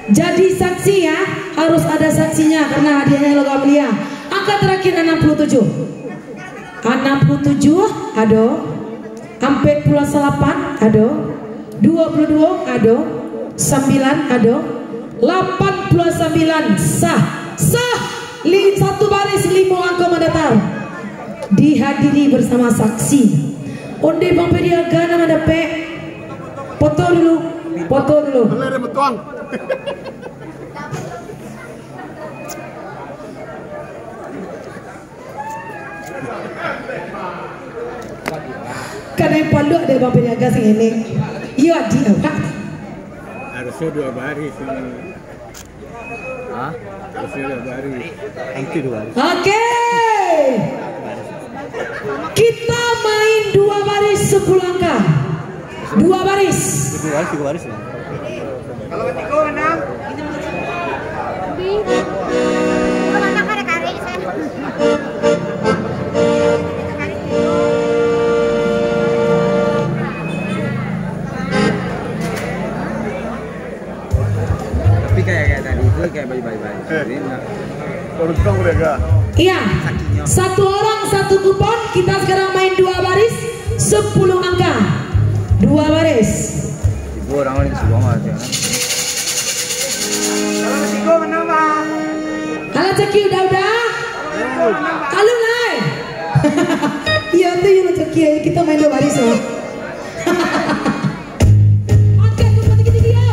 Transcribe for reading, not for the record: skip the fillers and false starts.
Jadi saksi ya, harus ada saksinya karena hadiahnya logam mulia. Angka terakhir 67. 67, ado. 48, ado. 22, ado. 9, ado. 89, sah. Sah. Satu baris 5 angka mendatar. Dihadiri bersama saksi. Onde Bang Pediaga nama dape. Foto dulu. Foto dulu. Karena yang palu ada Bang Pediaga sing ini. Iya dia Pak. Harusnya 2 baris ini. Hah? Harusnya 2 baris. Nanti 2 baris. Oke. Kita main 2 baris 10 angka. 2 baris. 2 baris, 3 baris. Kalau ketiga menang. Mana ada kare saya. Tapi kayak tadi itu kayak bayi-bayi. Untung udah. Iya. 1 orang 1 kupon. Kita sekarang main 2 baris 10 angka. 2 baris. Ibu orang ini semua mati. Kalau ketiga menang Bang. Halo Ceki udah. Halo Nay. Iya tuh yang Ceki kita main 2 baris loh. Oke, tempat kita dia.